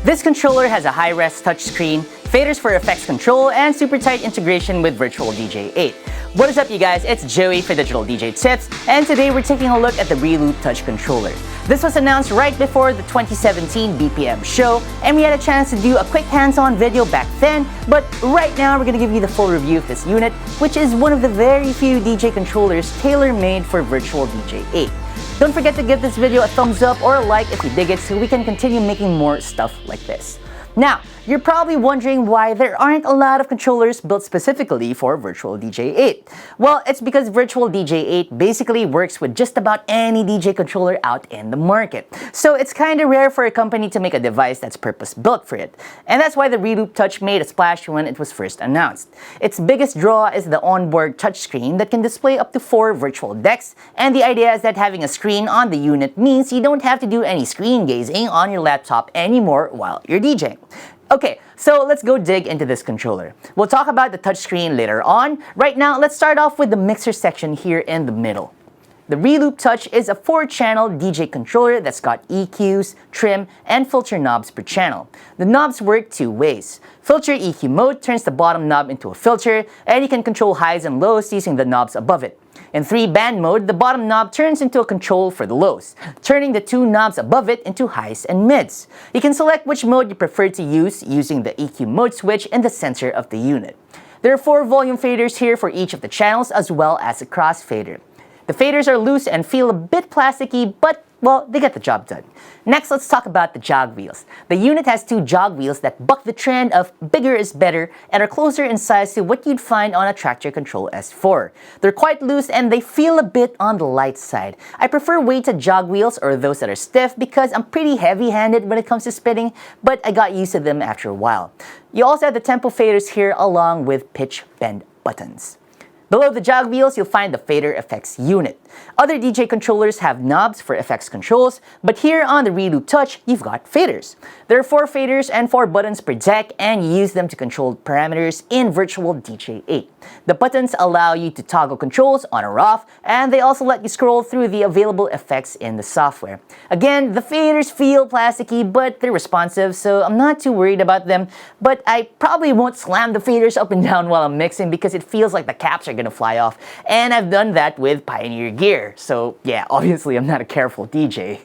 This controller has a high-res touchscreen, faders for effects control, and super tight integration with Virtual DJ 8. What is up, you guys? It's Joey for Digital DJ Tips, and today we're taking a look at the Reloop Touch controller. This was announced right before the 2017 BPM show, and we had a chance to do a quick hands-on video back then, but right now we're going to give you the full review of this unit, which is one of the very few DJ controllers tailor-made for Virtual DJ 8. Don't forget to give this video a thumbs up or a like if you dig it so we can continue making more stuff like this. Now, you're probably wondering why there aren't a lot of controllers built specifically for Virtual DJ 8. Well, it's because Virtual DJ 8 basically works with just about any DJ controller out in the market. So it's kinda rare for a company to make a device that's purpose-built for it. And that's why the Reloop Touch made a splash when it was first announced. Its biggest draw is the onboard touchscreen that can display up to 4 virtual decks, and the idea is that having a screen on the unit means you don't have to do any screen gazing on your laptop anymore while you're DJing. Okay, so let's go dig into this controller. We'll talk about the touchscreen later on. Right now, let's start off with the mixer section here in the middle. The Reloop Touch is a 4-channel DJ controller that's got EQs, trim, and filter knobs per channel. The knobs work 2 ways. Filter EQ mode turns the bottom knob into a filter, and you can control highs and lows using the knobs above it. In 3-band mode, the bottom knob turns into a control for the lows, turning the 2 knobs above it into highs and mids. You can select which mode you prefer to use using the EQ mode switch in the center of the unit. There are 4 volume faders here for each of the channels as well as a crossfader. The faders are loose and feel a bit plasticky, but well, they get the job done. Next, let's talk about the Jog Wheels. The unit has 2 Jog Wheels that buck the trend of bigger is better and are closer in size to what you'd find on a Traktor Control S4. They're quite loose and they feel a bit on the light side. I prefer weighted Jog Wheels or those that are stiff because I'm pretty heavy-handed when it comes to spinning, but I got used to them after a while. You also have the tempo faders here along with pitch bend buttons. Below the Jog Wheels, you'll find the fader effects unit. Other DJ controllers have knobs for effects controls, but here on the Reloop Touch, you've got faders. There are 4 faders and 4 buttons per deck, and you use them to control parameters in Virtual DJ 8. The buttons allow you to toggle controls on or off, and they also let you scroll through the available effects in the software. Again, the faders feel plasticky, but they're responsive, so I'm not too worried about them, but I probably won't slam the faders up and down while I'm mixing because it feels like the caps are gonna fly off, and I've done that with Pioneer gear, so yeah, obviously I'm not a careful DJ.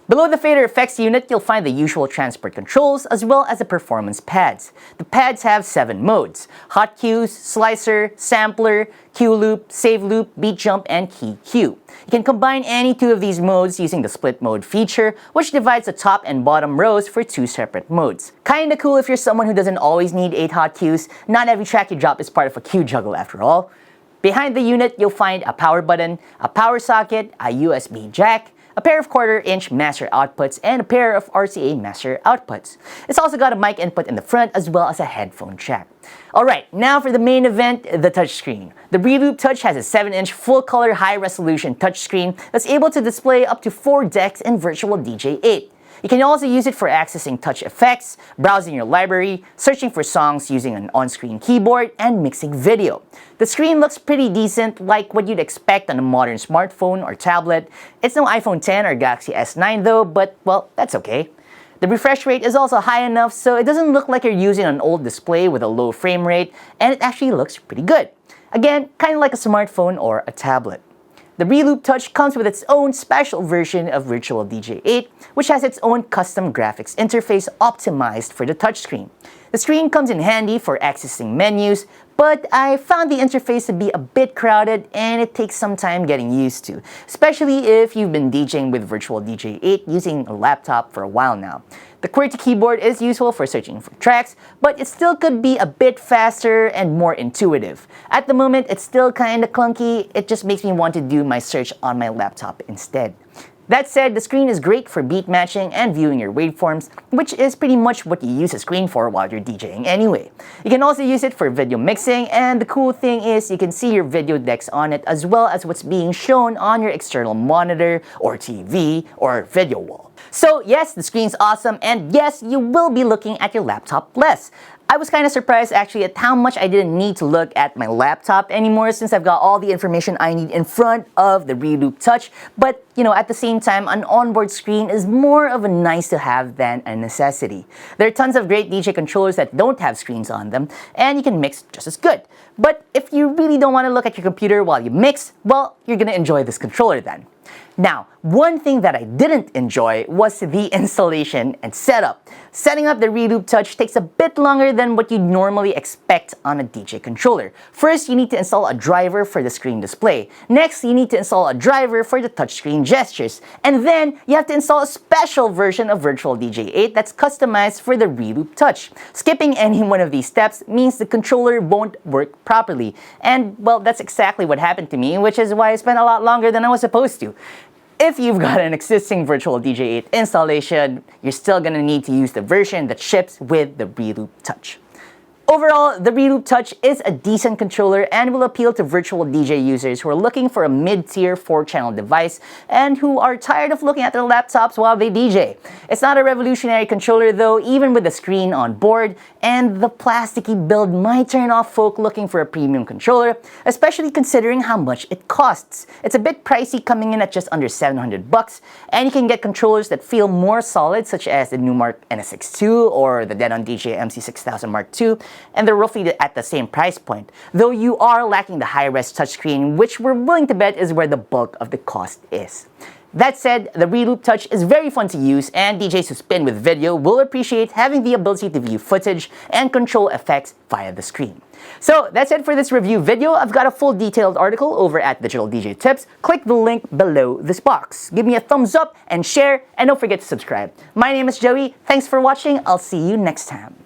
Below the fader effects unit, you'll find the usual transport controls as well as the performance pads. The pads have 7 modes: hot cues, slicer, sampler, cue loop, save loop, beat jump, and key cue. You can combine any 2 of these modes using the split mode feature, which divides the top and bottom rows for 2 separate modes. Kinda cool if you're someone who doesn't always need 8 hot cues. Not every track you drop is part of a cue juggle after all. Behind the unit, you'll find a power button, a power socket, a USB jack, a pair of 1/4-inch master outputs, and a pair of RCA master outputs. It's also got a mic input in the front as well as a headphone jack. Alright, now for the main event, the touchscreen. The Reloop Touch has a 7-inch full-color high-resolution touchscreen that's able to display up to 4 decks in Virtual DJ 8. You can also use it for accessing touch effects, browsing your library, searching for songs using an on-screen keyboard, and mixing video. The screen looks pretty decent, like what you'd expect on a modern smartphone or tablet. It's no iPhone X or Galaxy S9 though, but well, that's okay. The refresh rate is also high enough so it doesn't look like you're using an old display with a low frame rate, and it actually looks pretty good. Again, kinda like a smartphone or a tablet. The Reloop Touch comes with its own special version of Virtual DJ 8, which has its own custom graphics interface optimized for the touchscreen. The screen comes in handy for accessing menus, but I found the interface to be a bit crowded and it takes some time getting used to, especially if you've been DJing with Virtual DJ 8 using a laptop for a while now. The QWERTY keyboard is useful for searching for tracks, but it still could be a bit faster and more intuitive. At the moment, it's still kinda clunky. It just makes me want to do my search on my laptop instead. That said, the screen is great for beat matching and viewing your waveforms, which is pretty much what you use a screen for while you're DJing anyway. You can also use it for video mixing, and the cool thing is you can see your video decks on it as well as what's being shown on your external monitor or TV or video wall. So yes, the screen's awesome, and yes, you will be looking at your laptop less. I was kind of surprised actually at how much I didn't need to look at my laptop anymore since I've got all the information I need in front of the Reloop Touch. But, at the same time, an onboard screen is more of a nice to have than a necessity. There are tons of great DJ controllers that don't have screens on them, and you can mix just as good. But if you really don't want to look at your computer while you mix, well, you're gonna enjoy this controller then. Now, one thing that I didn't enjoy was the installation and setup. Setting up the Reloop Touch takes a bit longer than what you'd normally expect on a DJ controller. First, you need to install a driver for the screen display. Next, you need to install a driver for the touchscreen gestures. And then, you have to install a special version of Virtual DJ 8 that's customized for the Reloop Touch. Skipping any one of these steps means the controller won't work properly. And, well, that's exactly what happened to me, which is why I spent a lot longer than I was supposed to. If you've got an existing Virtual DJ 8 installation, you're still gonna need to use the version that ships with the Reloop Touch. Overall, the Reloop Touch is a decent controller and will appeal to virtual DJ users who are looking for a mid-tier 4-channel device and who are tired of looking at their laptops while they DJ. It's not a revolutionary controller though, even with the screen on board, and the plasticky build might turn off folk looking for a premium controller, especially considering how much it costs. It's a bit pricey, coming in at just under $700, and you can get controllers that feel more solid, such as the Numark NSX2 or the Denon DJ MC6000 Mark II, and they're roughly at the same price point, though you are lacking the high-res touchscreen, which we're willing to bet is where the bulk of the cost is. That said, the Reloop Touch is very fun to use, and DJs who spin with video will appreciate having the ability to view footage and control effects via the screen. So that's it for this review video. I've got a full detailed article over at Digital DJ Tips. Click the link below this box. Give me a thumbs up and share, and don't forget to subscribe. My name is Joey. Thanks for watching. I'll see you next time.